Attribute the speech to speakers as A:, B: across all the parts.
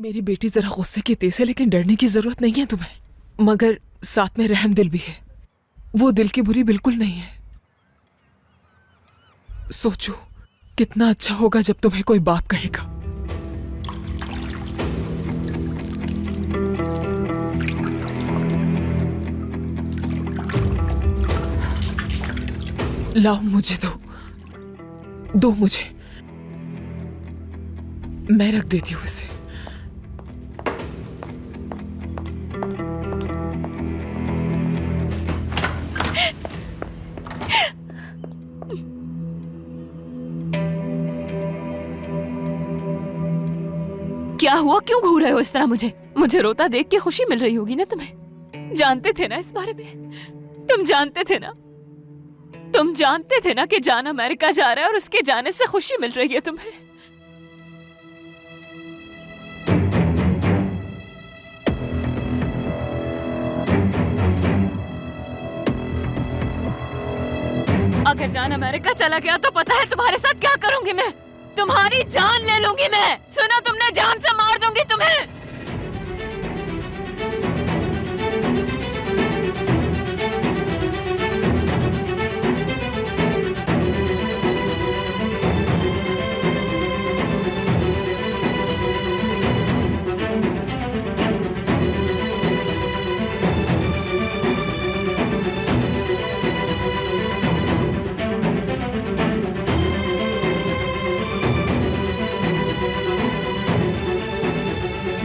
A: मेरी बेटी जरा गुस्से की तेज है, लेकिन डरने की जरूरत नहीं है तुम्हें। मगर साथ में रहम दिल भी है। वो दिल की बुरी बिल्कुल नहीं है। सोचो कितना अच्छा होगा जब तुम्हें कोई बाप कहेगा। लाओ मुझे दो मुझे, मैं रख देती हूँ उसे।
B: क्या हुआ? क्यों घूर रहे हो इस तरह? मुझे रोता देख के खुशी मिल रही होगी ना तुम्हें। जानते थे ना इस बारे में? तुम जानते थे ना कि जान अमेरिका जा रहा है और उसके जाने से खुशी मिल रही है तुम्हें। अगर जान अमेरिका चला गया तो पता है तुम्हारे साथ क्या करूंगी मैं? तुम्हारी जान ले लूंगी मैं। सुना तुमने? जान से मार दूंगी तुम्हें।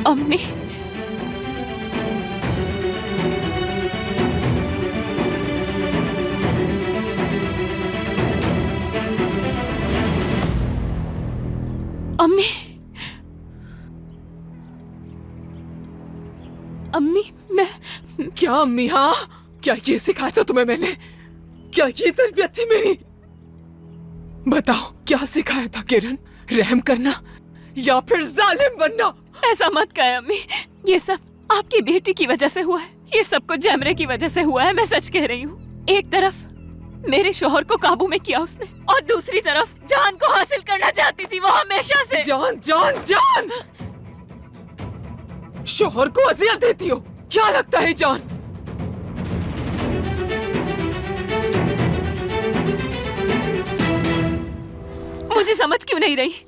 B: अम्मी, अम्मी, अम्मी, मैं
A: क्या अम्मी? हाँ, क्या ये सिखाया था तुम्हें मैंने? क्या ये तरबियत थी मेरी? बताओ क्या सिखाया था किरण? रहम करना या फिर जालिम बनना?
B: ऐसा मत कहे अम्मी। ये सब आपकी बेटी की वजह से हुआ है। ये सब कुछ जमरे की वजह से हुआ है। मैं सच कह रही हूँ। एक तरफ मेरे शोहर को काबू में किया उसने, और दूसरी तरफ जान को हासिल करना चाहती थी वो हमेशा से।
A: जान जान जान! शोहर को अजियत देती हो? क्या लगता है जान?
B: मुझे समझ क्यों नहीं रही?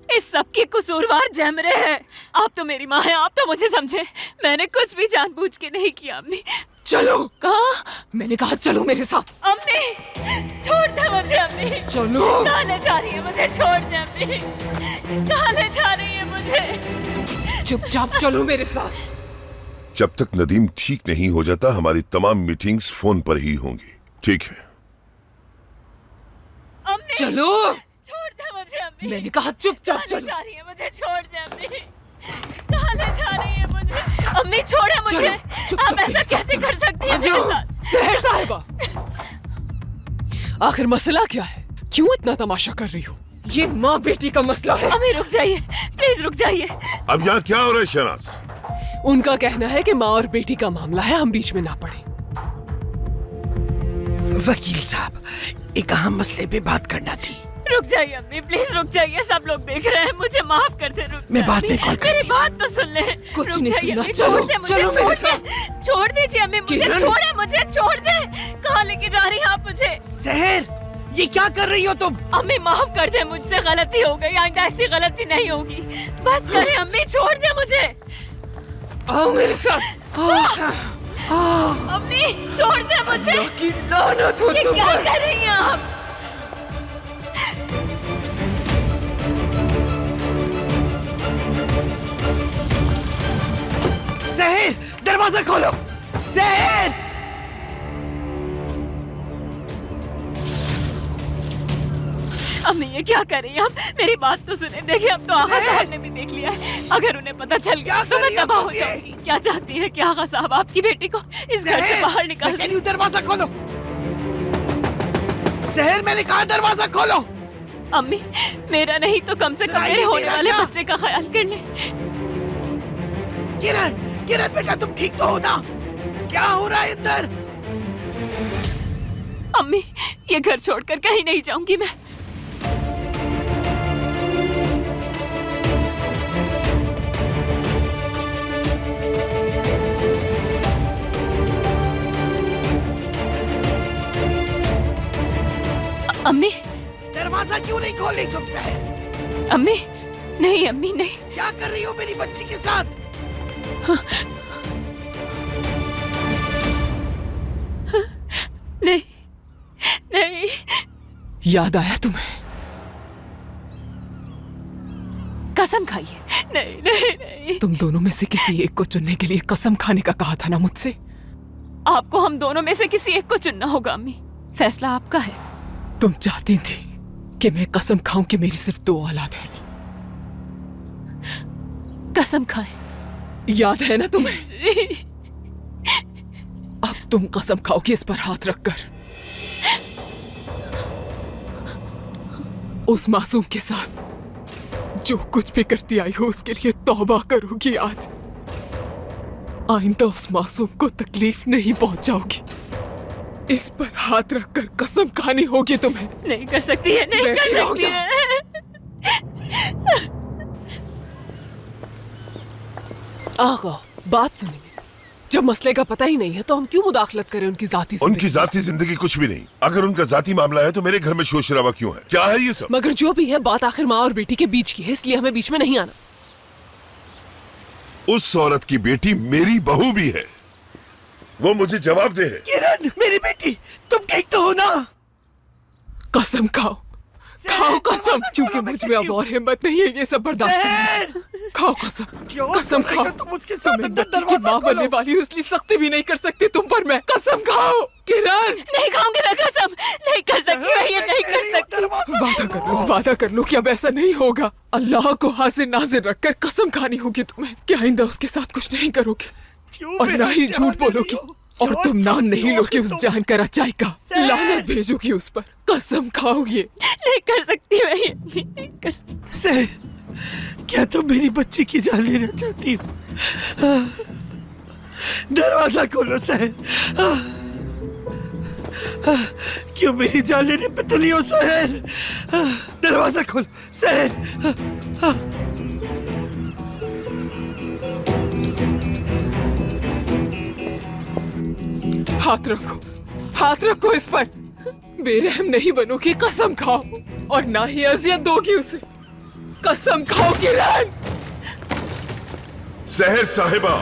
B: इस सब की कसूरवार जमरे है। आप तो मेरी माँ है, आप तो मुझे समझे। मैंने कुछ भी जानबूझ के नहीं किया अम्मी।
A: चलो।
B: कहाँ?
A: मैंने कहा चलो मेरे साथ।
B: अम्मी छोड़ दे मुझे। अम्मी
A: चलो।
B: कहाँ ले जा रही है मुझे? छोड़ दे अम्मी। कहाँ ले जा रही है मुझे?
A: चुपचाप चलो मेरे साथ।
C: जब तक नदीम ठीक नहीं हो जाता हमारी तमाम मीटिंग्स फोन पर ही होंगी, ठीक है?
B: अम्मी
A: चलो।
B: छोड़ दे मुझे अम्मी।
A: मैंने कहा चुपचाप चलो।
B: जा रही है मुझे? छोड़ दे अम्मी। कहाँ ले जा रही है मुझे? अम्मी छोड़े मुझे। आप ऐसा कैसे कर सकती हैं मेरे साथ?
A: सहर साहिबा, आखिर मसला क्या है? क्यों इतना तमाशा कर रही हो? ये माँ बेटी का मसला है।
B: अम्मी रुक जाइए, प्लीज रुक जाइए।
C: अब यहाँ क्या हो रहा है शहनाज?
A: उनका कहना है कि माँ और बेटी का मामला है, हम बीच में ना पड़े।
D: वकील साहब, एक अहम मसले पे बात करना थी।
B: रुक जाइए अम्मी, प्लीज रुक जाइए। सब लोग देख रहे हैं, मुझे माफ कर दे। रुक,
D: मैं बाद में कॉल करती हूँ।
B: मेरी बात तो सुन ले।
A: कुछ
B: रुक
A: नहीं
B: जाइए
A: सुना।
B: अम्मी,
A: चलो,
B: छोड़ दे मुझे।
A: चलो मेरे
B: छोड़
A: साथ।
B: दे, छोड़ दीजिए अम्मी मुझे।
A: किरण।
B: छोड़े मुझे, छोड़ दे। कहाँ लेके जा रही हैं आप मुझे?
D: सहर, ये क्या कर रही हो तुम?
B: अम्मी माफ कर दे, मुझसे गलती हो गई। आइंदा ऐसी गलती नहीं होगी। बस करें अम्मी, छोड़ दे मुझे।
A: आओ मेरे साथ।
B: अम्मी छोड़ दे मुझे।
A: की लानत हो
B: ये
A: तुम
B: क्या
A: पर।
B: कर रही हैं आप?
D: सहर, दरवाजा खोलो। सहर!
B: अम्मी ये क्या कर रही हैं आप? मेरी बात तो सुने। देखिए अब तो आगा साहब ने भी देख लिया है। अगर उन्हें पता चल गया तो मैं तबाह हो जाऊंगी। क्या चाहती है कि आगा साहब आपकी बेटी को इस घर से बाहर निकाल दें?
D: दरवाजा खोलो। सहर, मैंने कहा दरवाजा खोलो।
B: अम्मी मेरा नहीं तो कम से कम मेरे होने वाले बच्चे का ख्याल कर ले।
D: किरण, किरण बेटा तुम ठीक तो हो ना? क्या हो रहा है अंदर?
B: अम्मी ये घर छोड़कर कहीं नहीं जाऊंगी मैं। अम्मी,
D: दरवाजा क्यों नहीं खोल रही तुम सहर?
B: अम्मी, नहीं अम्मी नहीं।
D: क्या कर रही हो मेरी बच्ची के साथ?
B: नहीं, नहीं।
A: याद आया तुम्हें?
B: कसम खाइए। नहीं नहीं नहीं।
A: तुम दोनों में से किसी एक को चुनने के लिए कसम खाने का कहा था ना मुझसे?
B: आपको हम दोनों में से किसी एक को चुनना होगा अम्मी। फैसला आपका है।
A: तुम चाहती थी कि मैं कसम खाऊं कि मेरी सिर्फ 2 औलाद है।
B: कसम खाएं।
A: याद है ना तुम्हें? अब तुम कसम खाओगी इस पर हाथ रखकर। उस मासूम के साथ जो कुछ भी करती आई हो उसके लिए तौबा करोगी आज। आइंदा उस मासूम को तकलीफ नहीं पहुंचाओगी। इस पर हाथ रखकर कसम खानी होगी तुम्हें।
B: नहीं कर सकती है, नहीं
A: बैठी
B: कर
A: रहो
B: सकती
A: यहाँ।
B: है।
E: आगा, बात सुनिए। जब मसले का पता ही नहीं है तो हम क्यों मुदाखलत करें उनकी जाती जिंदगी?
C: उनकी जाती जिंदगी कुछ भी नहीं। अगर उनका जाती मामला है तो मेरे घर में शोर शराबा क्यों है? क्या है ये सब?
E: मगर जो भी है बात आखिर माँ और बेटी के बीच की है, इसलिए हमें बीच में नहीं आना।
C: उस औरत की बेटी मेरी बहू भी है, वो मुझे जवाब दे है।
D: किरण, मेरी बेटी, तुम ठीक तो हो ना?
A: कसम खाओ, खाओ कसम। क्योंकि मुझ में अब और हिम्मत नहीं है ये सब बर्दाश्त करने की। खाओ कसम,
D: क्यों
A: कसम
D: कर रही
A: खाओ।
D: हो तुम उसके साथ?
A: तुम्हें
D: अंदर
A: बच्ची की
D: दरवाजा
A: माँ
D: खोलो।
A: बनने वाली हूँ इसलिए सख्ती भी नहीं कर सकती तुम पर मैं। कसम खाओ किरण।
B: नहीं खाऊंगी मैं कसम। नहीं कर सकती मैं, ये नहीं कर सकती।
A: वादा कर लो, वादा कर लो कि अब ऐसा नहीं होगा। अल्लाह को हाजिर नाजिर रखकर कसम खानी होगी तुम्हें कि आइंदा उसके साथ कुछ नहीं करोगे और ना ही झूठ बोलोगी। और तुम नाम नहीं लोगे उस जानकर अच्छाई का। लानत भेजोगी उस पर। कसम खाओगे।
B: नहीं कर सकती मैं, ये नहीं कर सकती।
D: सहर, क्या तुम मेरी बच्ची की जान लेना चाहती हो? दरवाजा खोलो सहर। क्यों मेरी जान लेने पे तुली हो सहर? दरवाजा खोलो सहर।
A: हाथ रखो, हाथ रखो इस पर। बेरहम नहीं बनोगी, कसम खाओ। और ना ही अजियत दोगी उसे। कसम खाओ किरण।
C: सहर साहिबा,